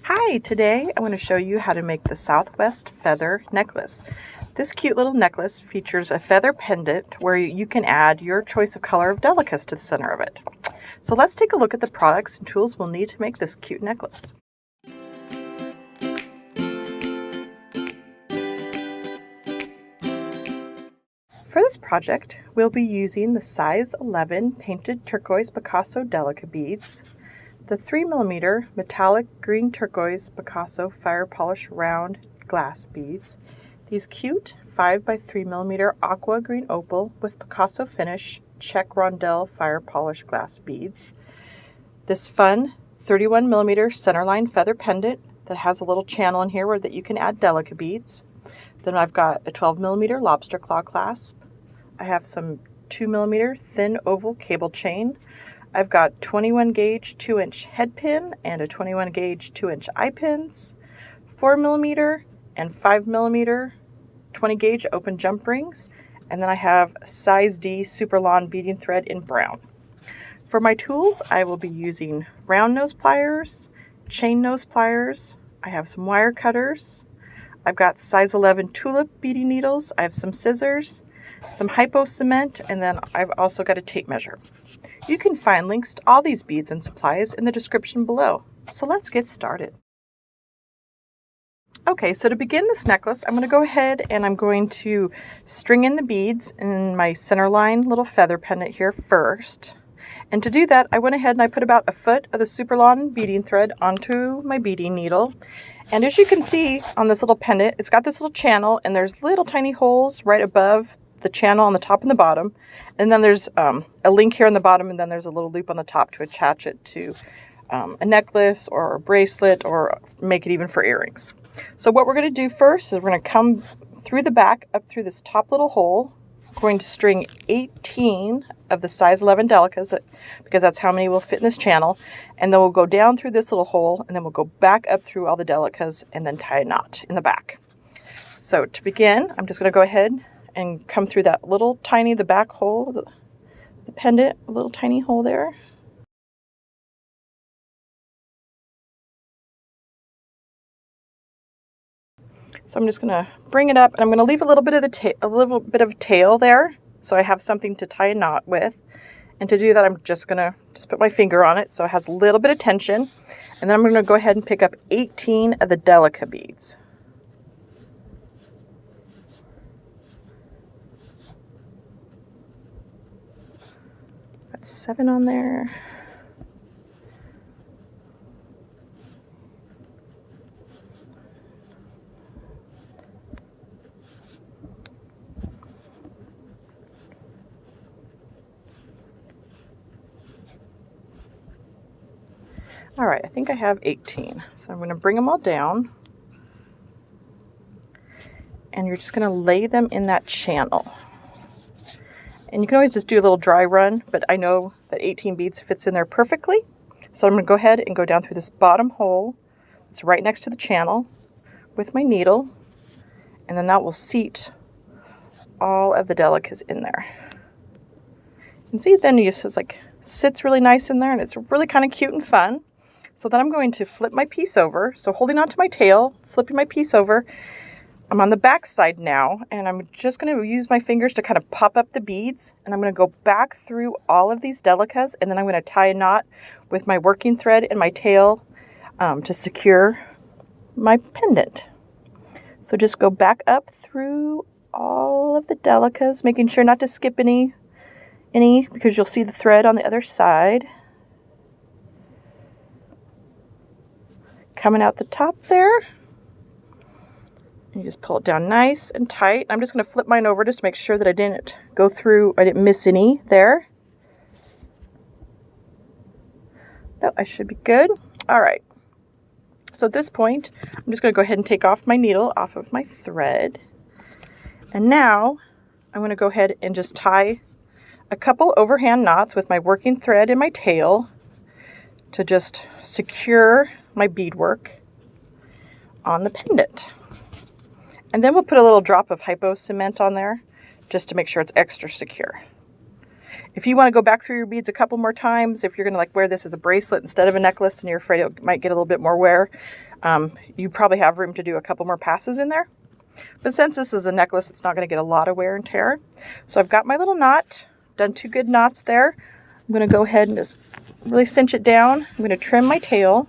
Hi, today I want to show you how to make the Southwest feather necklace. This cute little necklace features a feather pendant where you can add your choice of color of Delicas to the center of it. So let's take a look at the products and tools we'll need to make this cute necklace. For this project, we'll be using the size 11 painted turquoise Picasso Delica beads, the 3mm metallic green turquoise Picasso fire polish round glass beads, these cute 5x3mm aqua green opal with Picasso finish Czech Rondelle fire polish glass beads, this fun 31mm centerline feather pendant that has a little channel in here where that you can add Delica beads. Then I've got a 12mm lobster claw clasp. I have some 2mm thin oval cable chain. I've got 21 gauge 2-inch head pin and a 21 gauge 2-inch eye pins, 4mm and 5mm 20 gauge open jump rings, and then I have size D super long beading thread in brown. For my tools, I will be using round nose pliers, chain nose pliers, I have some wire cutters, I've got size 11 tulip beading needles, I have some scissors, some hypo cement, and then I've also got a tape measure. You can find links to all these beads and supplies in the description below. So let's get started. Okay, so to begin this necklace, I'm going to go ahead and I'm going to string in the beads in my centerline little feather pendant here first. And to do that, I went ahead and I put about a foot of the super long beading thread onto my beading needle. And as you can see on this little pendant, it's got this little channel and there's little tiny holes right above the channel on the top and the bottom, and then there's a link here on the bottom, and then there's a little loop on the top to attach it to a necklace or a bracelet, or make it even for earrings. So what we're going to do first is we're going to come through the back up through this top little hole. We're going to string 18 of the size 11 Delicas because that's how many will fit in this channel, and then we'll go down through this little hole, and then we'll go back up through all the Delicas and then tie a knot in the back. So to begin, I'm just going to go ahead and come through that little tiny, the back hole, the pendant, a little tiny hole there. So I'm just going to bring it up, and I'm going to leave a little bit of a tail there, so I have something to tie a knot with. And to do that, I'm just going to put my finger on it so it has a little bit of tension. And then I'm going to go ahead and pick up 18 of the Delica beads. Got 7 on there. All right, I think I have 18. So I'm going to bring them all down. And you're just going to lay them in that channel. And you can always just do a little dry run, but I know that 18 beads fits in there perfectly. So I'm going to go ahead and go down through this bottom hole. It's right next to the channel with my needle. And then that will seat all of the Delicas in there. You can see then it just like sits really nice in there, and it's really kind of cute and fun. So then I'm going to flip my piece over. So holding onto my tail, flipping my piece over. I'm on the back side now, and I'm just going to use my fingers to kind of pop up the beads, and I'm going to go back through all of these Delicas, and then I'm going to tie a knot with my working thread and my tail to secure my pendant. So just go back up through all of the Delicas, making sure not to skip any because you'll see the thread on the other side. Coming out the top there. You just pull it down nice and tight. I'm just going to flip mine over just to make sure that I didn't miss any there. No, I should be good. All right. So at this point, I'm just going to go ahead and take off my needle off of my thread. And now I'm going to go ahead and just tie a couple overhand knots with my working thread and my tail to just secure my beadwork on the pendant. And then we'll put a little drop of hypo cement on there just to make sure it's extra secure. If you want to go back through your beads a couple more times, if you're going to like wear this as a bracelet instead of a necklace and you're afraid it might get a little bit more wear, You probably have room to do a couple more passes in there. But since this is a necklace, it's not going to get a lot of wear and tear. So I've got my little knot, done 2 good knots there. I'm going to go ahead and just really cinch it down. I'm going to trim my tail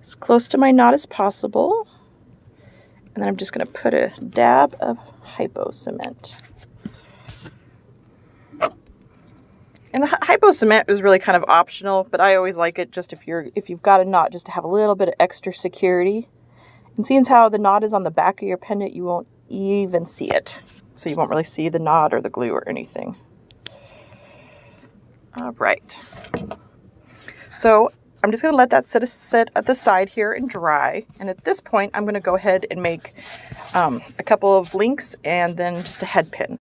as close to my knot as possible. And then I'm just going to put a dab of hypo cement. And the hypo cement is really kind of optional, but I always like it just if you've got a knot, just to have a little bit of extra security. And seeing as how the knot is on the back of your pendant, you won't even see it. So you won't really see the knot or the glue or anything. All right. So I'm just going to let that sit at the side here and dry. And at this point, I'm going to go ahead and make a couple of links and then just a head pin.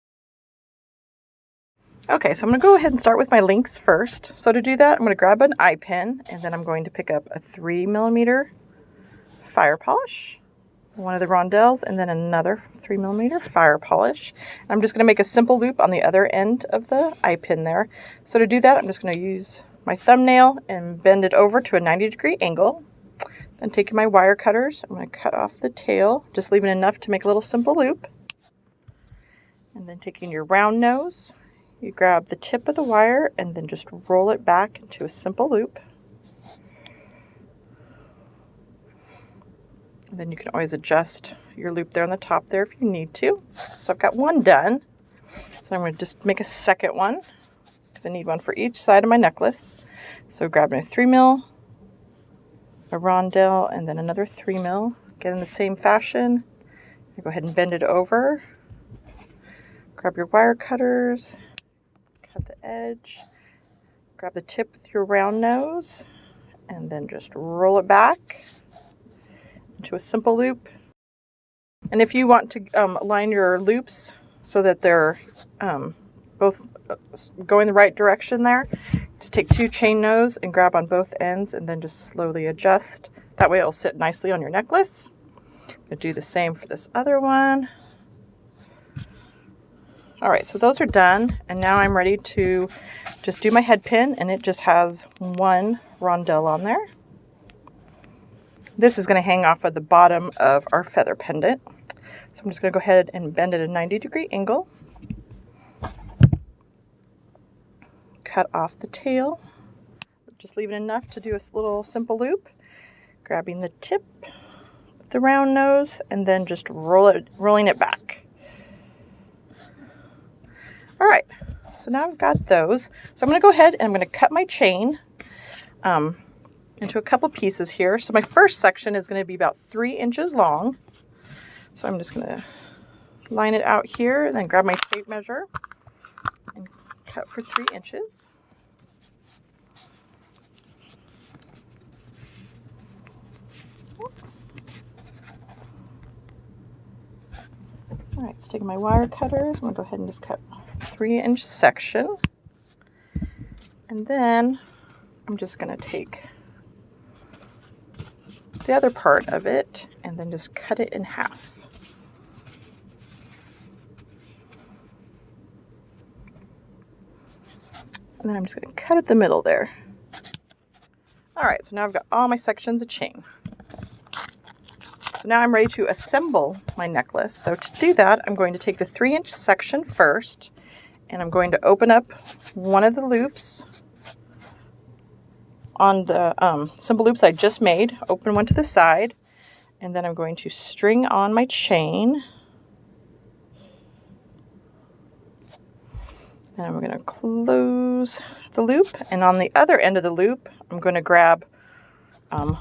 Okay, so I'm going to go ahead and start with my links first. So to do that, I'm going to grab an eye pin, and then I'm going to pick up a 3mm fire polish, one of the Rondelles, and then another 3mm fire polish. And I'm just going to make a simple loop on the other end of the eye pin there. So to do that, I'm just going to use my thumbnail and bend it over to a 90-degree angle. Then taking my wire cutters, I'm going to cut off the tail, just leaving enough to make a little simple loop. And then taking your round nose, you grab the tip of the wire and then just roll it back into a simple loop. And then you can always adjust your loop there on the top there if you need to. So I've got one done. So I'm going to just make a second one because I need one for each side of my necklace. So grab my 3mm, a rondelle, and then another 3mm. Again in the same fashion. You go ahead and bend it over. Grab your wire cutters. Cut the edge, grab the tip with your round nose, and then just roll it back into a simple loop. And if you want to align your loops so that they're both going the right direction there, just take 2 chain nose and grab on both ends and then just slowly adjust. That way it'll sit nicely on your necklace. I'm going to do the same for this other one. All right, so those are done, and now I'm ready to just do my head pin, and it just has one rondelle on there. This is going to hang off at the bottom of our feather pendant. So I'm just going to go ahead and bend it at a 90-degree angle. Cut off the tail. Just leave it enough to do a little simple loop. Grabbing the tip with the round nose, and then just rolling it back. All right, so now I've got those. So I'm going to go ahead and I'm going to cut my chain into a couple pieces here. So my first section is going to be about 3 inches long. So I'm just going to line it out here and then grab my tape measure and cut for 3 inches. All right, so taking my wire cutters, I'm going to go ahead and just cut 3-inch section, and then I'm just going to take the other part of it and then just cut it in half. And then I'm just going to cut at the middle there. All right, so now I've got all my sections of chain. So now I'm ready to assemble my necklace. So to do that, I'm going to take the 3-inch section first, and I'm going to open up one of the loops on the simple loops I just made. Open one to the side, and then I'm going to string on my chain. And I'm going to close the loop, and on the other end of the loop, I'm going to grab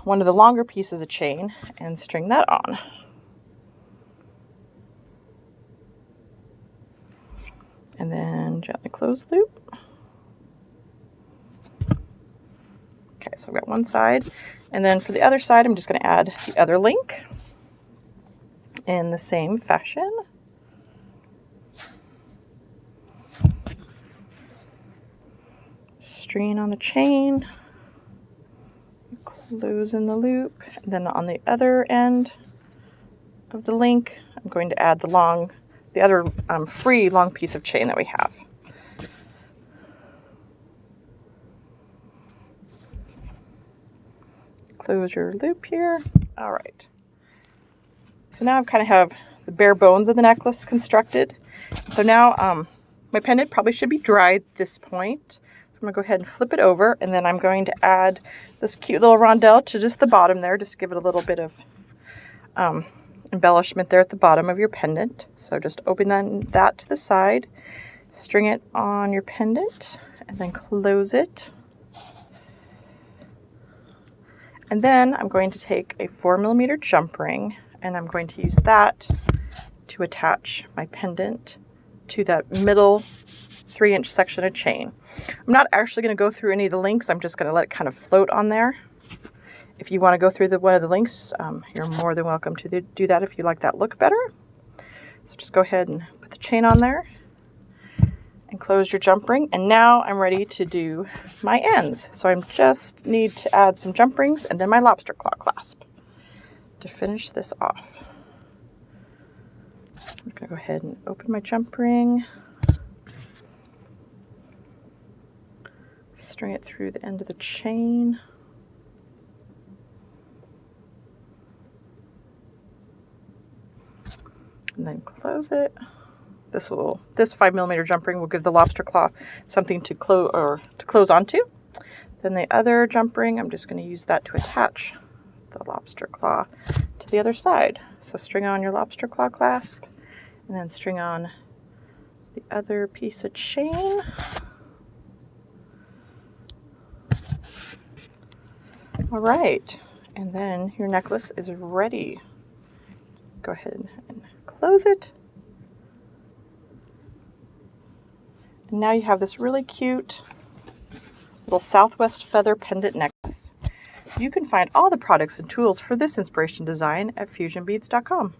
one of the longer pieces of chain and string that on. And then gently close the loop. Okay, so I've got one side. And then for the other side, I'm just going to add the other link in the same fashion. String on the chain, close in the loop, and then on the other end of the link, I'm going to add the other free long piece of chain that we have. close your loop here. All right. So now I kind of have the bare bones of the necklace constructed. So now my pendant probably should be dry at this point. So I'm going to go ahead and flip it over, and then I'm going to add this cute little rondelle to just the bottom there, just give it a little bit of embellishment there at the bottom of your pendant. So just open that to the side, string it on your pendant, and then close it. And then I'm going to take a 4mm jump ring, and I'm going to use that to attach my pendant to that middle 3-inch section of chain. I'm not actually going to go through any of the links. I'm just going to let it kind of float on there. If you want to go through one of the links, you're more than welcome to do that if you like that look better. So just go ahead and put the chain on there and close your jump ring. And now I'm ready to do my ends. So I just need to add some jump rings and then my lobster claw clasp to finish this off. I'm going to go ahead and open my jump ring, string it through the end of the chain, and then close it. This 5mm jump ring will give the lobster claw something to close onto. Then the other jump ring, I'm just going to use that to attach the lobster claw to the other side. So string on your lobster claw clasp, and then string on the other piece of chain. All right, and then your necklace is ready. Go ahead and close it. And now you have this really cute little Southwest feather pendant necklace. You can find all the products and tools for this inspiration design at fusionbeads.com.